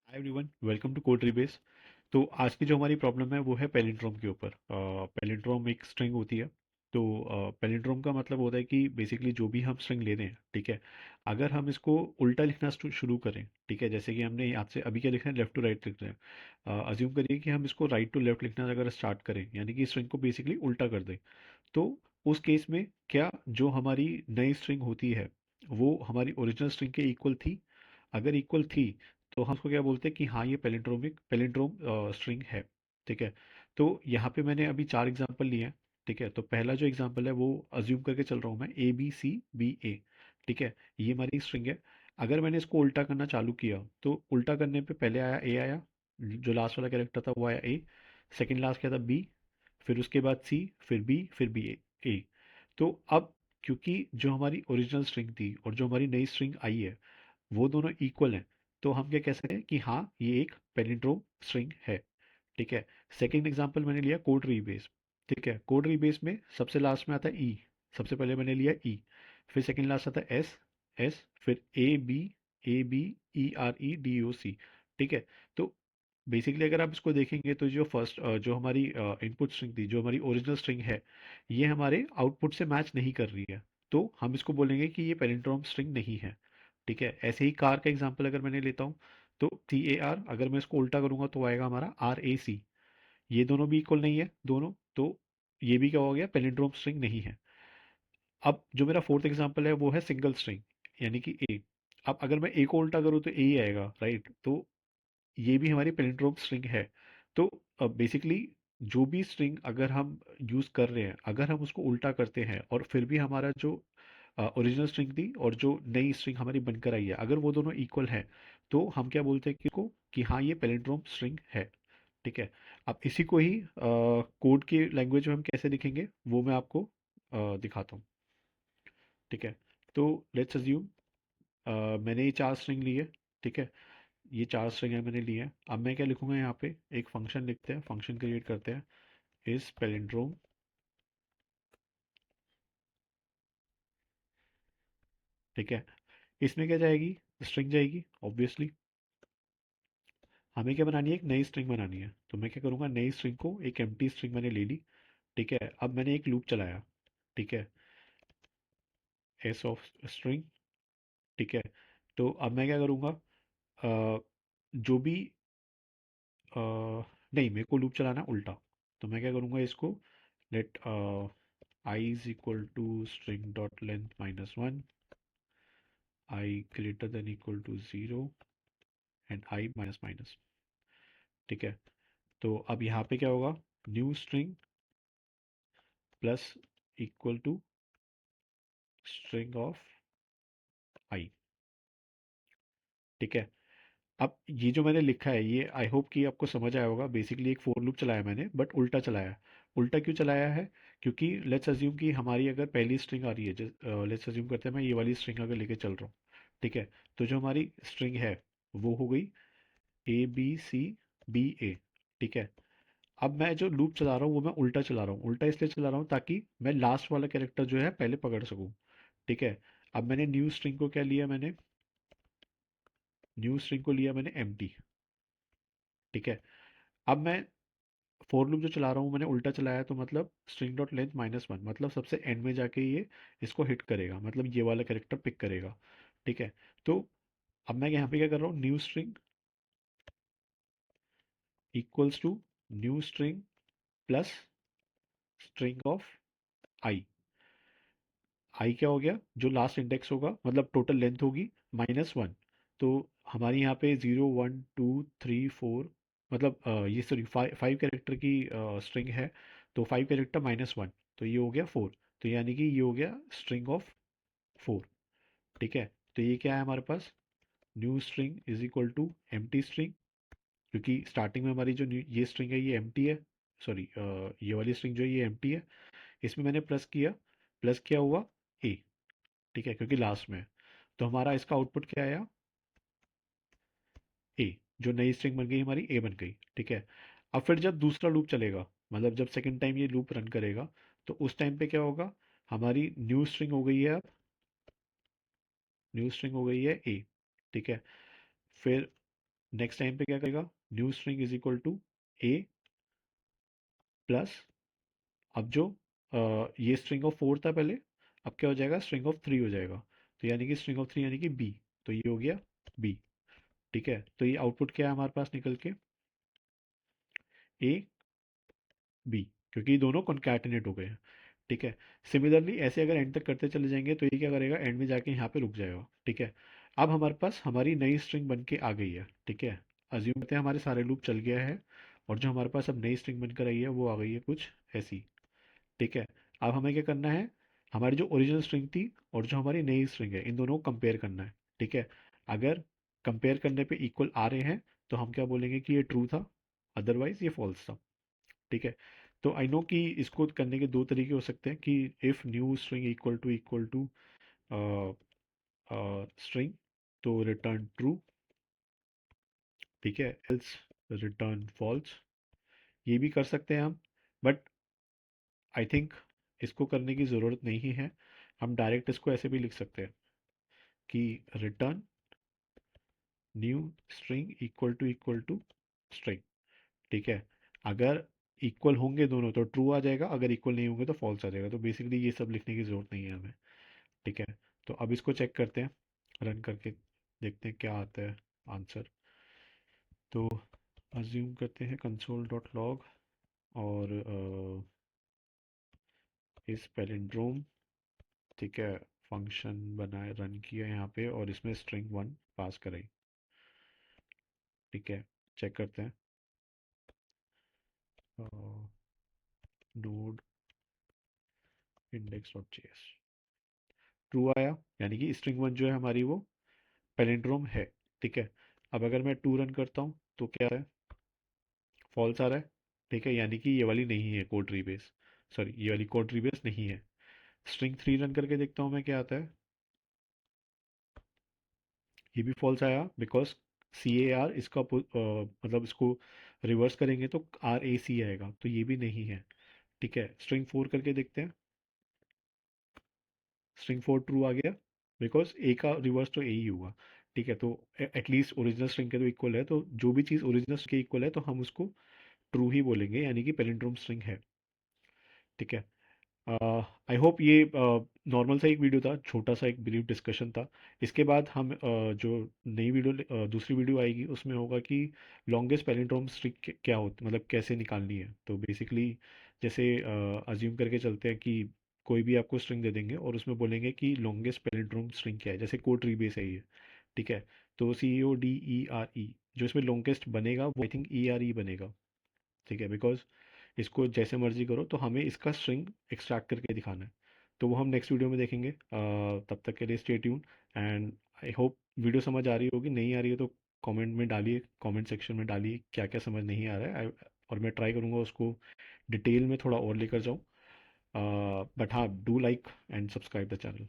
Hi everyone, welcome to Code Rebase. तो आज की जो हमारी प्रॉब्लम है वो है पैलिंड्रोम के ऊपर। पैलिंड्रोम एक स्ट्रिंग होती है। तो पैलिंड्रोम का मतलब होता है कि बेसिकली जो भी हम स्ट्रिंग ले रहे हैं, ठीक है, अगर हम इसको उल्टा लिखना शुरू करें, ठीक है, जैसे कि हमने यहाँ से अभी क्या लिखना है, लेफ्ट टू राइट लिख रहे हैं। अज्यूम करिए कि हम इसको राइट टू लेफ्ट लिखना अगर स्टार्ट करें, यानी कि स्ट्रिंग को बेसिकली उल्टा कर दें, तो उस केस में क्या जो हमारी नई स्ट्रिंग होती है वो हमारी ओरिजिनल स्ट्रिंग के इक्वल थी? अगर इक्वल थी तो हम उसको क्या बोलते हैं कि हाँ, ये पैलिंड्रोम स्ट्रिंग है। ठीक है। तो यहाँ पे मैंने अभी चार एग्जांपल लिए हैं। ठीक है, तो पहला जो एग्जांपल है वो अज्यूम करके चल रहा हूँ मैं, ABCBA। ठीक है, ये हमारी स्ट्रिंग है। अगर मैंने इसको उल्टा करना चालू किया तो उल्टा करने पे पहले आया ए, आया जो लास्ट वाला कैरेक्टर था वो आया ए, सेकंड लास्ट क्या था बी, फिर उसके बाद सी, फिर बी, फिर बी ए। तो अब क्योंकि जो हमारी ओरिजिनल स्ट्रिंग थी और जो हमारी नई स्ट्रिंग आई है वो दोनों इक्वल हैं, तो हम क्या कह सकते हैं कि हाँ, ये एक पैलिंड्रोम स्ट्रिंग है। ठीक है। सेकंड एग्जांपल मैंने लिया कोड रीबेस। ठीक है, कोड रीबेस में सबसे लास्ट में आता है ई। सबसे पहले मैंने लिया ई, फिर सेकंड लास्ट आता है एस, एस फिर ABEREDOC। ठीक है। तो बेसिकली अगर आप इसको देखेंगे तो जो फर्स्ट जो हमारी इनपुट स्ट्रिंग थी, जो हमारी ओरिजिनल स्ट्रिंग है, ये हमारे आउटपुट से मैच नहीं कर रही है। तो हम इसको बोलेंगे कि ये पैलिंड्रोम स्ट्रिंग नहीं है। ठीक है। ऐसे ही कार का एग्जांपल अगर मैंने लेता हूँ, तो CAR अगर मैं इसको उल्टा करूंगा तो आएगा हमारा RAC। ये दोनों भी इक्वल नहीं है दोनों, तो ये भी क्या हो गया, पैलिंड्रोम स्ट्रिंग नहीं है। अब जो मेरा फोर्थ एग्जांपल है वो है सिंगल स्ट्रिंग, यानी कि ए। अब अगर मैं ए को उल्टा करूँ तो ए ही आएगा, राइट? तो ये भी हमारी पैलिंड्रोम स्ट्रिंग है। तो बेसिकली जो भी स्ट्रिंग अगर हम यूज़ कर रहे हैं, अगर हम उसको उल्टा करते हैं और फिर भी हमारा जो ओरिजिनल स्ट्रिंग थी और जो नई स्ट्रिंग हमारी बनकर आई है, अगर वो दोनों इक्वल हैं, तो हम क्या बोलते हैं कि इसको, कि हाँ, ये पैलिंड्रोम स्ट्रिंग है। ठीक है। अब इसी को ही कोड की लैंग्वेज में हम कैसे लिखेंगे वो मैं आपको दिखाता हूँ। ठीक है। तो लेट्स अज्यूम मैंने ये चार स्ट्रिंग ली है। ठीक है, ये चार स्ट्रिंग है मैंने ली है। अब मैं क्या लिखूंगा, यहाँ पे एक फंक्शन लिखते हैं, फंक्शन क्रिएट करते हैं, इस पैलिंड्रोम। ठीक है, इसमें क्या जाएगी, स्ट्रिंग जाएगी ऑब्वियसली। हमें क्या बनानी है, एक नई स्ट्रिंग बनानी है। तो मैं क्या करूँगा, नई स्ट्रिंग को, एक एम्प्टी स्ट्रिंग मैंने ले ली। ठीक है, अब मैंने एक लूप चलाया। ठीक है, एस ऑफ स्ट्रिंग। ठीक है, तो अब मैं क्या करूँगा, जो भी नहीं, मेरे को लूप चलाना है उल्टा। तो मैं क्या करूँगा, इसको let I is equal to string dot length -1, I greater than equal to 0 and I minus minus. ठीक है, तो अब यहाँ पे क्या होगा, new string plus equal to string of I. ठीक है। अब ये जो मैंने लिखा है ये आई होप कि आपको समझ आया होगा। बेसिकली एक फॉर लूप चलाया मैंने, बट उल्टा चलाया है। उल्टा क्यों चलाया है? क्योंकि लेट्स अज्यूम कि हमारी अगर पहली स्ट्रिंग आ रही है, लेट्स अज्यूम करते हैं मैं ये वाली स्ट्रिंग अगर लेके चल रहा हूँ। ठीक है, तो जो हमारी स्ट्रिंग है वो हो गई ABCBA। ठीक है, अब मैं जो लूप चला रहा हूँ वो मैं उल्टा चला रहा हूँ। उल्टा इसलिए चला रहा हूँ ताकि मैं लास्ट वाला कैरेक्टर जो है पहले पकड़ सकूँ। ठीक है, अब मैंने न्यू स्ट्रिंग को क्या लिया, मैंने न्यू स्ट्रिंग को लिया मैंने एम्प्टी। ठीक है, अब मैं फोर लूप जो चला रहा हूँ मैंने उल्टा चलाया, तो मतलब स्ट्रिंग डॉट लेंथ -1, मतलब सबसे एंड में जाके ये इसको हिट करेगा, मतलब ये वाला कैरेक्टर पिक करेगा। ठीक है, तो अब मैं यहाँ पे क्या कर रहा हूँ, new string equals to new string plus string of I. I क्या हो गया, जो लास्ट इंडेक्स होगा, मतलब टोटल लेंथ होगी -1। तो हमारी यहाँ पे 0 1 2 3 4, मतलब ये सॉरी फाइव कैरेक्टर की स्ट्रिंग है। तो फाइव कैरेक्टर -1, तो ये हो गया 4। तो यानी कि ये हो गया स्ट्रिंग ऑफ 4। ठीक है, तो ये क्या है हमारे पास, new string is equal to empty string, क्योंकि स्टार्टिंग में हमारी जो ये स्ट्रिंग है ये एम्प्टी है। सॉरी, ये वाली स्ट्रिंग जो है ये एम्प्टी है। इसमें मैंने प्लस किया, प्लस क्या हुआ, ए। ठीक है, क्योंकि लास्ट में है। तो हमारा इसका आउटपुट क्या आया, ए। जो नई स्ट्रिंग बन गई हमारी ए बन गई। ठीक है, अब फिर जब दूसरा लूप चलेगा, मतलब जब सेकंड टाइम ये लूप रन करेगा, तो उस टाइम पे क्या होगा, हमारी न्यू स्ट्रिंग हो गई है, अब न्यू स्ट्रिंग हो गई है ए। ठीक है, फिर नेक्स्ट टाइम पे क्या करेगा, new string is equal to a plus, अब जो ये स्ट्रिंग ऑफ 4 था पहले, अब क्या हो जाएगा, स्ट्रिंग ऑफ 3 हो जाएगा। तो यानी कि स्ट्रिंग ऑफ 3 यानी कि बी, तो ये हो गया बी। ठीक है, तो ये आउटपुट क्या है हमारे पास निकल के, ए बी, क्योंकि ये दोनों कॉन्कैटिनेट हो गए हैं। ठीक है, सिमिलरली ऐसे अगर एंड तक करते चले जाएंगे तो ये क्या करेगा, एंड में जाके यहाँ पे रुक जाएगा। ठीक है, अब हमारे पास हमारी नई स्ट्रिंग बन के आ गई है। ठीक है, अज्यूम करते हैं हमारे सारे लूप चल गया है, और जो हमारे पास अब नई स्ट्रिंग बनकर आई है वो आ गई है कुछ ऐसी। ठीक है, अब हमें क्या करना है, हमारी जो ओरिजिनल स्ट्रिंग थी और जो हमारी नई स्ट्रिंग है इन दोनों को कंपेयर करना है। ठीक है, अगर कंपेयर करने पे इक्वल आ रहे हैं तो हम क्या बोलेंगे कि ये ट्रू था, अदरवाइज ये फॉल्स था। ठीक है, तो आई नो कि इसको करने के दो तरीके हो सकते हैं कि if new string equal to string तो रिटर्न ट्रू। ठीक है, एल्स रिटर्न फॉल्स, ये भी कर सकते हैं हम, बट आई थिंक इसको करने की ज़रूरत नहीं है। हम डायरेक्ट इसको ऐसे भी लिख सकते हैं कि return new string equal to string. ठीक है, अगर इक्वल होंगे दोनों तो ट्रू आ जाएगा, अगर इक्वल नहीं होंगे तो फॉल्स आ जाएगा। तो बेसिकली ये सब लिखने की ज़रूरत नहीं है हमें। ठीक है, तो अब इसको चेक करते हैं, रन करके देखते हैं क्या आता है आंसर। तो अज्यूम करते हैं कंसोल डॉट लॉग, और इस पैलिंड्रोम, ठीक है, फंक्शन बनाए रन किया यहाँ पे और इसमें स्ट्रिंग 1 पास कराई। ठीक है, चेक करते हैं, node index dot JS, true आया, यानी कि स्ट्रिंग 1 जो है हमारी वो पैलिंड्रोम है। ठीक है, अब अगर मैं 2 रन करता हूँ तो क्या है, फॉल्स आ रहा है। ठीक है, यानी कि ये वाली नहीं है कोड रीबेस, सॉरी ये वाली कोड रीबेस नहीं है। स्ट्रिंग 3 रन करके देखता हूँ मैं क्या आता है, ये भी फॉल्स आया, बिकॉज सी ए आर इसका मतलब इसको रिवर्स करेंगे तो आर ए सी आएगा, तो ये भी नहीं है। ठीक है, स्ट्रिंग 4 करके देखते हैं, स्ट्रिंग 4 ट्रू आ गया, बिकॉज ए का रिवर्स तो ए ही हुआ। ठीक है, तो एटलीस्ट ओरिजिनल स्ट्रिंग के तो इक्वल है, तो जो भी चीज़ ओरिजिनल के इक्वल है तो हम उसको ट्रू ही बोलेंगे, यानी कि पैलिंड्रोम स्ट्रिंग है। ठीक है, आई होप ये नॉर्मल सा एक वीडियो था, छोटा सा एक ब्रीफ डिस्कशन था। इसके बाद हम जो नई वीडियो दूसरी वीडियो आएगी उसमें होगा कि लॉन्गेस्ट पैलिंड्रोम स्ट्रिंग क्या होती, मतलब कैसे निकालनी है। तो बेसिकली जैसे अज्यूम करके चलते हैं कि कोई भी आपको स्ट्रिंग दे देंगे और उसमें बोलेंगे कि लॉन्गेस्ट पैलिंड्रोम स्ट्रिंग क्या है, जैसे कोड ट्री बेस है ये। ठीक है, तो CODERE जो इसमें लॉन्गेस्ट बनेगा वो आई थिंक ERE बनेगा। ठीक है, बिकॉज इसको जैसे मर्जी करो, तो हमें इसका स्ट्रिंग एक्सट्रैक्ट करके दिखाना है। तो वो हम नेक्स्ट वीडियो में देखेंगे। तब तक के लिए stay tune, and I hope video समझ आ रही होगी, नहीं आ रही है तो कमेंट में डालिए, कमेंट सेक्शन में डालिए क्या क्या समझ नहीं आ रहा है। और मैं ट्राई करूँगा उसको डिटेल में थोड़ा और लेकर जाऊँ। बट हाँ, do like and subscribe the channel.